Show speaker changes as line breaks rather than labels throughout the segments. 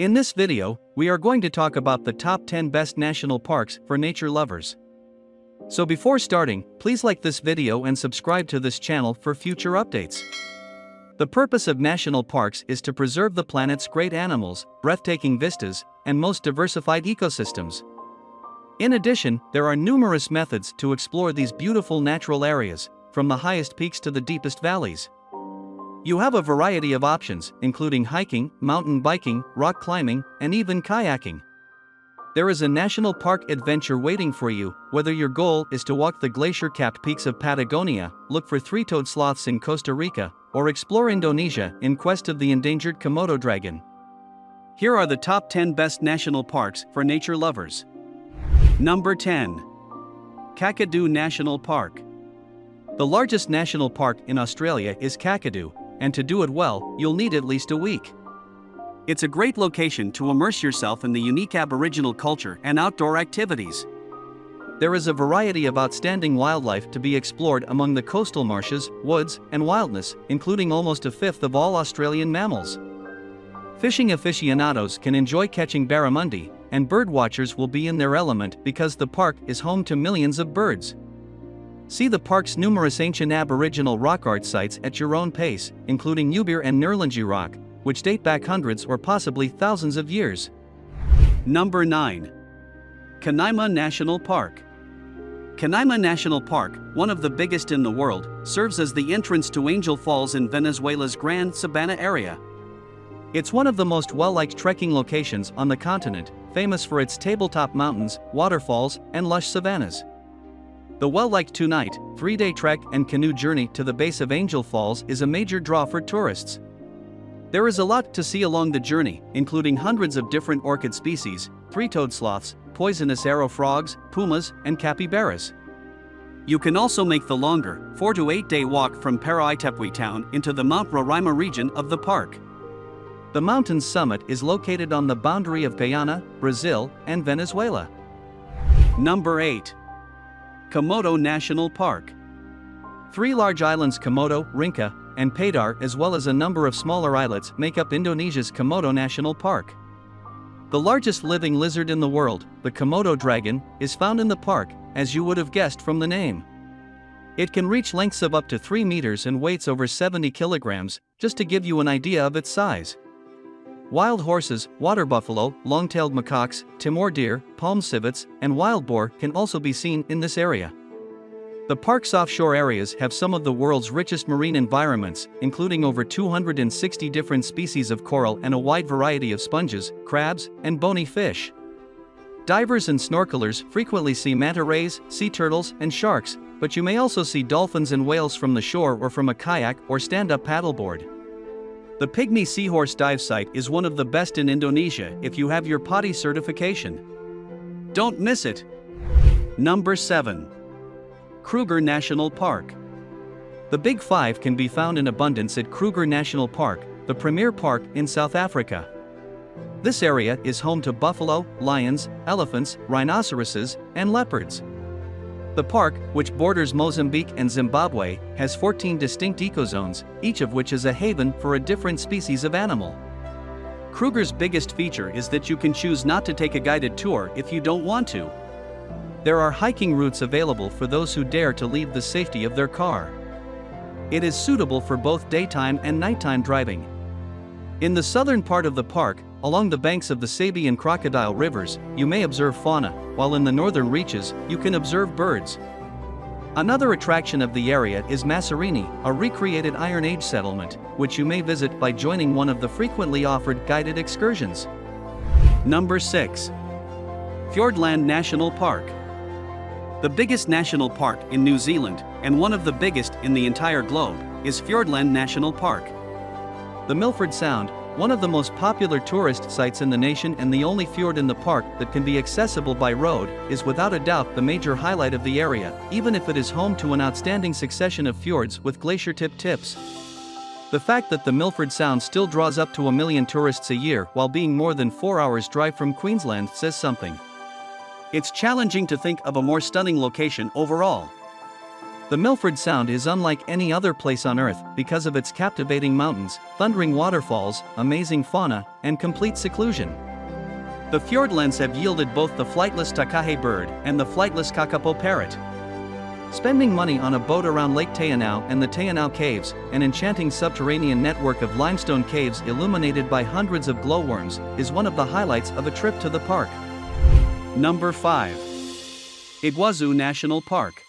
In this video, we are going to talk about the top 10 best national parks for nature lovers. So before starting, please like this video and subscribe to this channel for future updates. The purpose of national parks is to preserve the planet's great animals, breathtaking vistas, and most diversified ecosystems. In addition, there are numerous methods to explore these beautiful natural areas, from the highest peaks to the deepest valleys. You have a variety of options, including hiking, mountain biking, rock climbing, and even kayaking. There is a national park adventure waiting for you, whether your goal is to walk the glacier-capped peaks of Patagonia, look for three-toed sloths in Costa Rica, or explore Indonesia in quest of the endangered Komodo dragon. Here are the top 10 best national parks for nature lovers. Number 10. Kakadu National Park. The largest national park in Australia is Kakadu, and to do it well, you'll need at least a week. It's a great location to immerse yourself in the unique Aboriginal culture and outdoor activities. There is a variety of outstanding wildlife to be explored among the coastal marshes, woods, and wildness, including almost a fifth of all Australian mammals. Fishing aficionados can enjoy catching barramundi, and birdwatchers will be in their element because the park is home to millions of birds. See the park's numerous ancient Aboriginal rock art sites at your own pace, including Yubir and Nurlangi Rock, which date back hundreds or possibly thousands of years. Number 9. Canaima National Park. Canaima National Park, one of the biggest in the world, serves as the entrance to Angel Falls in Venezuela's Grand Sabana area. It's one of the most well-liked trekking locations on the continent, famous for its tabletop mountains, waterfalls, and lush savannas. The well-liked 2-night, 3-day trek and canoe journey to the base of Angel Falls is a major draw for tourists. There is a lot to see along the journey, including hundreds of different orchid species, three-toed sloths, poisonous arrow frogs, pumas, and capybaras. You can also make the longer, 4 to 8 day walk from Paraitepui town into the Mount Roraima region of the park. The mountain's summit is located on the boundary of Guyana, Brazil, and Venezuela. Number 8. Komodo National Park. 3 large islands, Komodo, Rinca, and Padar, as well as a number of smaller islets, make up Indonesia's Komodo National Park. The largest living lizard in the world, the Komodo dragon, is found in the park, as you would have guessed from the name. It can reach lengths of up to 3 meters and weights over 70 kilograms, just to give you an idea of its size. Wild horses, water buffalo, long-tailed macaques, Timor deer, palm civets, and wild boar can also be seen in this area. The park's offshore areas have some of the world's richest marine environments, including over 260 different species of coral and a wide variety of sponges, crabs, and bony fish. Divers and snorkelers frequently see manta rays, sea turtles, and sharks, but you may also see dolphins and whales from the shore or from a kayak or stand-up paddleboard. The Pygmy Seahorse dive site is one of the best in Indonesia if you have your PADI certification. Don't miss it! Number 7. Kruger National Park. The Big Five can be found in abundance at Kruger National Park, the premier park in South Africa. This area is home to buffalo, lions, elephants, rhinoceroses, and leopards. The park, which borders Mozambique and Zimbabwe, has 14 distinct ecozones, each of which is a haven for a different species of animal. Kruger's biggest feature is that you can choose not to take a guided tour if you don't want to. There are hiking routes available for those who dare to leave the safety of their car. It is suitable for both daytime and nighttime driving. In the southern part of the park, along the banks of the Sabi and Crocodile rivers, you may observe fauna, while in the northern reaches, you can observe birds. Another attraction of the area is Masarini, a recreated Iron Age settlement, which you may visit by joining one of the frequently offered guided excursions. Number 6. Fiordland National Park. The biggest national park in New Zealand, and one of the biggest in the entire globe, is Fiordland National Park. The Milford Sound, one of the most popular tourist sites in the nation and the only fjord in the park that can be accessible by road, is without a doubt the major highlight of the area, even if it is home to an outstanding succession of fjords with glacier-tip tips. The fact that the Milford Sound still draws up to 1 million tourists a year while being more than 4 hours drive from Queensland says something. It's challenging to think of a more stunning location overall. The Milford Sound is unlike any other place on Earth because of its captivating mountains, thundering waterfalls, amazing fauna, and complete seclusion. The fjordlands have yielded both the flightless takahe bird and the flightless kakapo parrot. Spending money on a boat around Lake Teanau and the Teanau Caves, an enchanting subterranean network of limestone caves illuminated by hundreds of glowworms, is one of the highlights of a trip to the park. Number 5. Iguazu National Park.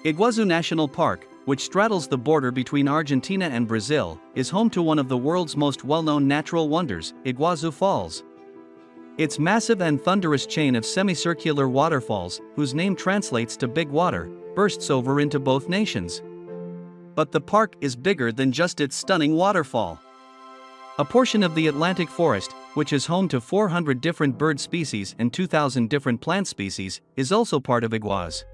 Iguazu National Park, which straddles the border between Argentina and Brazil, is home to one of the world's most well-known natural wonders, Iguazu Falls. Its massive and thunderous chain of semicircular waterfalls, whose name translates to Big Water, bursts over into both nations. But the park is bigger than just its stunning waterfall. A portion of the Atlantic forest, which is home to 400 different bird species and 2,000 different plant species, is also part of Iguazu.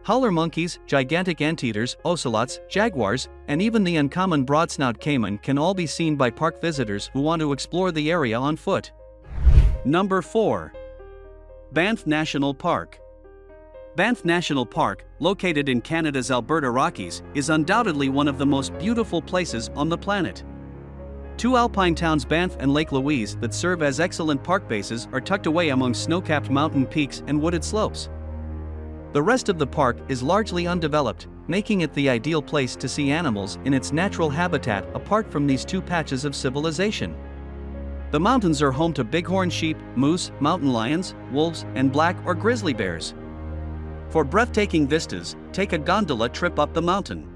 Howler monkeys, gigantic anteaters, ocelots, jaguars, and even the uncommon broadsnout caiman can all be seen by park visitors who want to explore the area on foot. Number 4. Banff National Park. Banff National Park, located in Canada's Alberta Rockies, is undoubtedly one of the most beautiful places on the planet. Two alpine towns, Banff and Lake Louise, that serve as excellent park bases are tucked away among snow-capped mountain peaks and wooded slopes. The rest of the park is largely undeveloped, making it the ideal place to see animals in its natural habitat apart from these two patches of civilization. The mountains are home to bighorn sheep, moose, mountain lions, wolves, and black or grizzly bears. For breathtaking vistas, take a gondola trip up the mountain.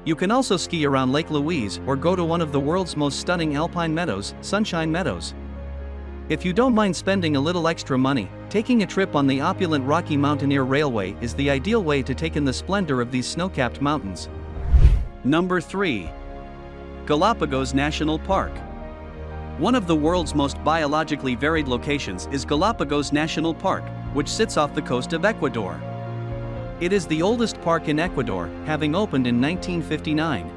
You can also ski around Lake Louise or go to one of the world's most stunning alpine meadows, Sunshine Meadows. If you don't mind spending a little extra money, taking a trip on the opulent Rocky Mountaineer Railway is the ideal way to take in the splendor of these snow-capped mountains. Number 3. Galapagos National Park. One of the world's most biologically varied locations is Galapagos National Park, which sits off the coast of Ecuador. It is the oldest park in Ecuador, having opened in 1959.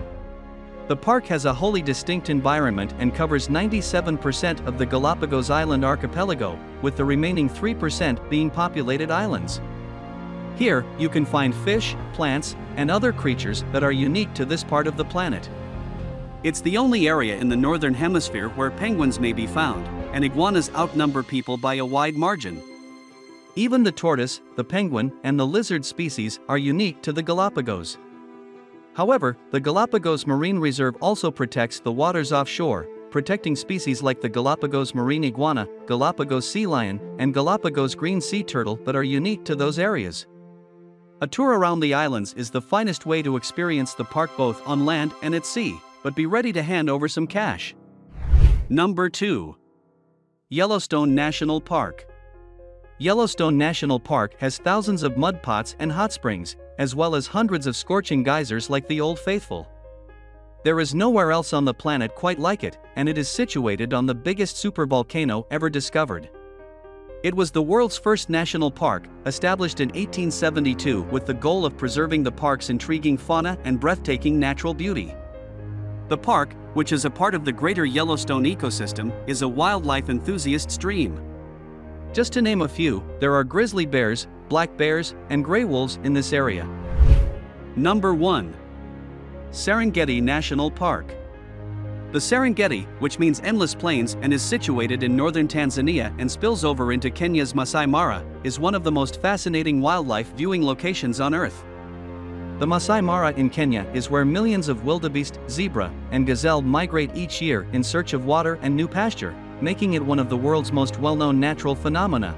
The park has a wholly distinct environment and covers 97% of the Galapagos Island archipelago, with the remaining 3% being populated islands. Here, you can find fish, plants, and other creatures that are unique to this part of the planet. It's the only area in the northern hemisphere where penguins may be found, and iguanas outnumber people by a wide margin. Even the tortoise, the penguin, and the lizard species are unique to the Galapagos. However, the Galapagos Marine Reserve also protects the waters offshore, protecting species like the Galapagos marine iguana, Galapagos sea lion, and Galapagos green sea turtle that are unique to those areas. A tour around the islands is the finest way to experience the park both on land and at sea, but be ready to hand over some cash. Number 2. Yellowstone National Park. Yellowstone National Park has thousands of mud pots and hot springs, as well as hundreds of scorching geysers like the Old Faithful. There is nowhere else on the planet quite like it, and it is situated on the biggest supervolcano ever discovered. It was the world's first national park, established in 1872 with the goal of preserving the park's intriguing fauna and breathtaking natural beauty. The park, which is a part of the greater Yellowstone ecosystem, is a wildlife enthusiast's dream. Just to name a few, there are grizzly bears, black bears, and gray wolves in this area. Number 1. Serengeti National Park. The Serengeti, which means endless plains and is situated in northern Tanzania and spills over into Kenya's Masai Mara, is one of the most fascinating wildlife viewing locations on Earth. The Masai Mara in Kenya is where millions of wildebeest, zebra, and gazelle migrate each year in search of water and new pasture, making it one of the world's most well-known natural phenomena.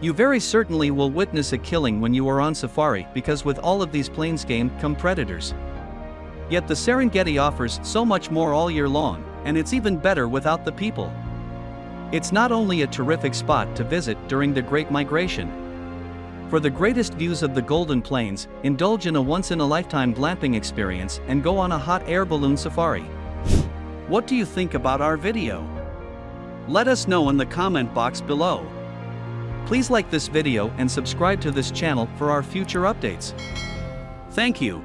You very certainly will witness a killing when you are on safari because with all of these plains game come predators. Yet the Serengeti offers so much more all year long, and it's even better without the people. It's not only a terrific spot to visit during the Great Migration. For the greatest views of the Golden Plains, indulge in a once-in-a-lifetime glamping experience and go on a hot air balloon safari. What do you think about our video? Let us know in the comment box below. Please like this video and subscribe to this channel for our future updates. Thank you.